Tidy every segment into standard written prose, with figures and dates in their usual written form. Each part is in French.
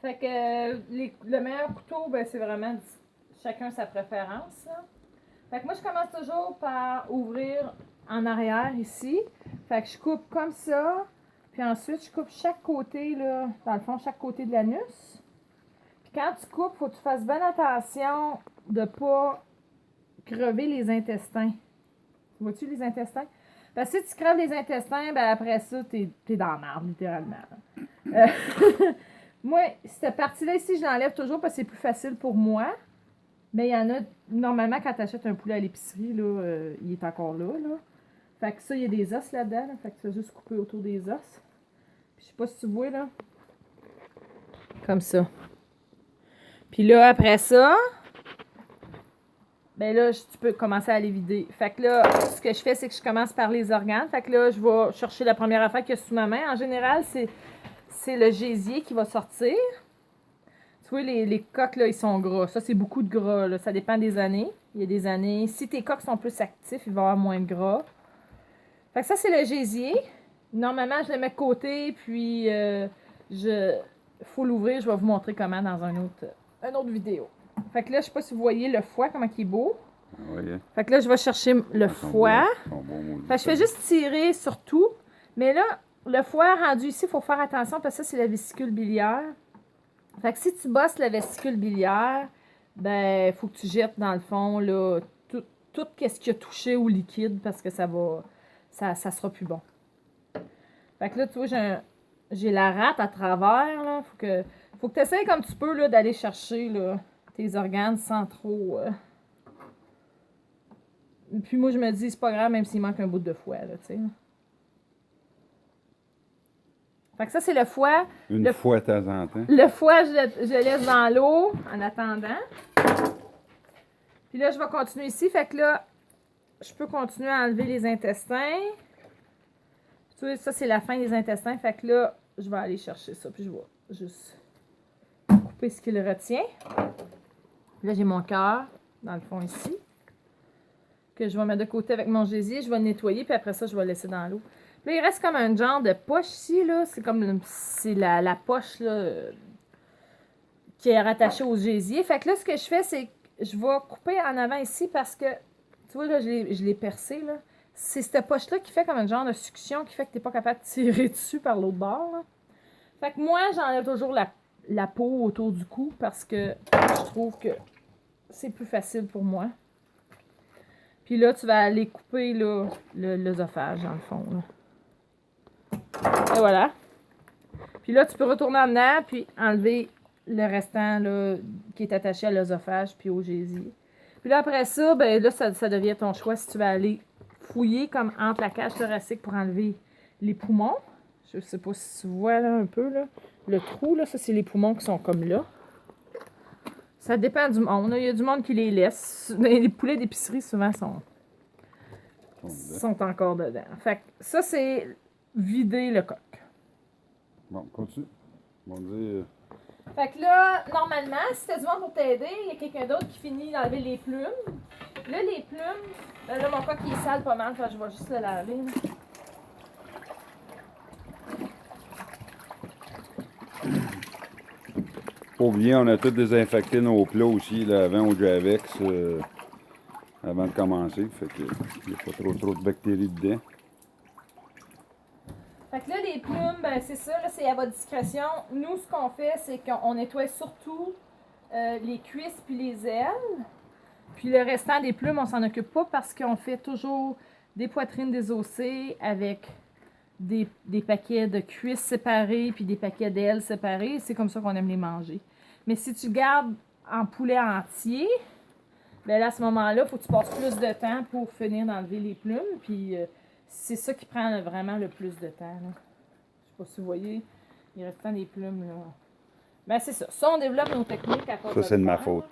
Fait que le meilleur couteau, ben, c'est vraiment chacun sa préférence. Là. Fait que moi, je commence toujours par ouvrir en arrière ici. Fait que je coupe comme ça. Puis ensuite, je coupe chaque côté, là, dans le fond, chaque côté de l'anus. Puis quand tu coupes, il faut que tu fasses bien attention de ne pas crever les intestins. Vois-tu les intestins? Parce que si tu creves les intestins, ben après ça, t'es dans la merde, littéralement. Moi, cette partie-là ici, je l'enlève toujours parce que c'est plus facile pour moi. Mais il y en a, normalement, quand tu achètes un poulet à l'épicerie, là, il est encore là, là. Fait que ça, il y a des os là-dedans. Là. Fait que tu vas juste couper autour des os. Puis je sais pas si tu vois, là. Comme ça. Puis là, après ça, ben là, tu peux commencer à les vider. Fait que là, ce que je fais, c'est que je commence par les organes. Fait que là, je vais chercher la première affaire qu'il y a sous ma main. En général, c'est le gésier qui va sortir. Tu vois, les coques, là, ils sont gras. Ça, c'est beaucoup de gras, là. Ça dépend des années. Il y a des années. Si tes coques sont plus actifs, il va y avoir moins de gras. Fait que ça, c'est le gésier. Normalement, je le mets de côté, puis faut l'ouvrir. Je vais vous montrer comment dans une autre vidéo. Fait que là, je sais pas si vous voyez le foie, comment il est beau. Oui. Fait que là, je vais chercher le foie. Fait que je fais juste tirer sur tout. Mais là, le foie rendu ici, il faut faire attention parce que ça, c'est la vésicule biliaire. Fait que si tu bosses la vésicule biliaire, ben, il faut que tu jettes dans le fond, là, tout ce qui a touché au liquide parce que ça sera plus bon. Fait que là, tu vois, j'ai la rate à travers, là. Faut que tu essaies comme tu peux, là, d'aller chercher, là, tes organes sans trop. Puis moi, je me dis, c'est pas grave, même s'il manque un bout de foie, là, tu sais. Fait que ça, c'est le foie. Une fois de temps en temps. Le foie, je laisse dans l'eau en attendant. Puis là, je vais continuer ici. Fait que là, je peux continuer à enlever les intestins. Tu vois, ça, c'est la fin des intestins. Fait que là, je vais aller chercher ça. Puis je vais juste couper ce qui le retient. Là, j'ai mon cœur, dans le fond, ici. Que je vais mettre de côté avec mon gésier. Je vais le nettoyer. Puis après ça, je vais le laisser dans l'eau. Là, il reste comme un genre de poche ici, là. C'est comme la poche, là, qui est rattachée au gésier. Fait que là, ce que je fais, c'est que je vais couper en avant ici parce que, tu vois, là, je l'ai percé, là. C'est cette poche-là qui fait comme un genre de succion qui fait que tu n'es pas capable de tirer dessus par l'autre bord, là. Fait que moi, j'enlève toujours la peau autour du cou parce que je trouve que c'est plus facile pour moi. Puis là, tu vas aller couper, là, l'œsophage, dans le fond, là. Et voilà. Puis là, tu peux retourner en dedans, puis enlever le restant, là, qui est attaché à l'œsophage, puis au gésier. Puis là, après ça, ben là, ça devient ton choix si tu vas aller fouiller comme entre la cage thoracique pour enlever les poumons. Je sais pas si tu vois, là, un peu, là. Le trou, là, ça, c'est les poumons qui sont comme là. Ça dépend du monde. Il y a du monde qui les laisse. Les poulets d'épicerie, souvent, sont encore dedans. Fait que ça, c'est vider le coq. Bon, continue. On dit. Fait que là, normalement, si t'as du monde pour t'aider, il y a quelqu'un d'autre qui finit d'enlever les plumes. Là, les plumes, ben là, mon coq, il est sale pas mal, fait que je vais juste le laver. Là. Pas oublier, on a tout désinfecté nos plats aussi, là, avant au Javex, avant de commencer. Fait que il n'y a pas trop de bactéries dedans. Fait que là, les plumes, ben c'est ça, là, c'est à votre discrétion. Nous, ce qu'on fait, c'est qu'on nettoie surtout les cuisses puis les ailes. Puis le restant des plumes, on s'en occupe pas parce qu'on fait toujours des poitrines désossées avec des paquets de cuisses séparés puis des paquets d'ailes séparés. C'est comme ça qu'on aime les manger. Mais si tu gardes en poulet entier, ben là, à ce moment-là, il faut que tu passes plus de temps pour finir d'enlever les plumes. Puis c'est ça qui prend vraiment le plus de temps. Là. Je sais pas si vous voyez, il reste des plumes. Là. Ben c'est ça. Ça, on développe nos techniques à cause Ça, de c'est de ma faire, faute.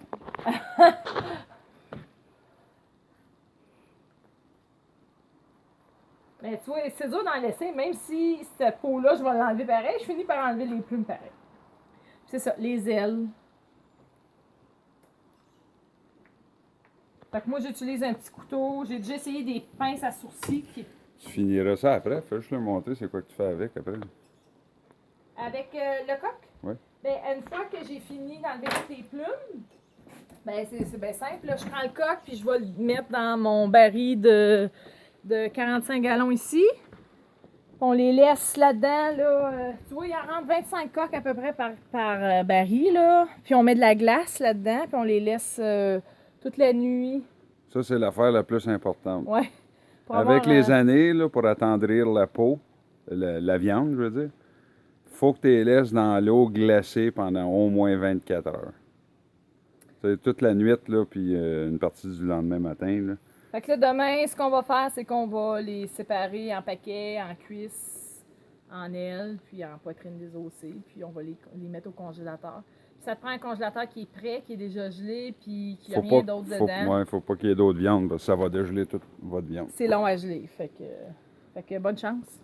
Mais tu vois, c'est dur d'en laisser, même si cette peau-là, je vais l'enlever pareil, je finis par enlever les plumes pareil. C'est ça, les ailes. Fait que moi, j'utilise un petit couteau. J'ai déjà essayé des pinces à sourcils qui... Tu finiras ça après. Fais juste le montrer, c'est quoi que tu fais avec après. Avec le coq? Oui. Ben, une fois que j'ai fini d'enlever toutes les plumes, ben, c'est bien simple. Là, je prends le coq puis je vais le mettre dans mon baril de 45 gallons ici. On les laisse là-dedans. Là, tu vois, il en rentre 25 coques à peu près par baril. Là. Puis on met de la glace là-dedans puis on les laisse toute la nuit. Ça, c'est l'affaire la plus importante. Ouais. Pour Avec avoir, les années, là, pour attendrir la peau, la viande, je veux dire, faut que tu les laisses dans l'eau glacée pendant au moins 24 heures. C'est toute la nuit, là, puis une partie du lendemain matin. Là. Fait que là, demain, ce qu'on va faire, c'est qu'on va les séparer en paquets, en cuisses, en ailes, puis en poitrine désossée, puis on va les mettre au congélateur. Puis ça te prend un congélateur qui est prêt, qui est déjà gelé, puis qui n'a rien d'autre dedans. Ouais, faut pas qu'il y ait d'autres viandes, parce que ça va dégeler toute votre viande. C'est long à geler, fait que bonne chance.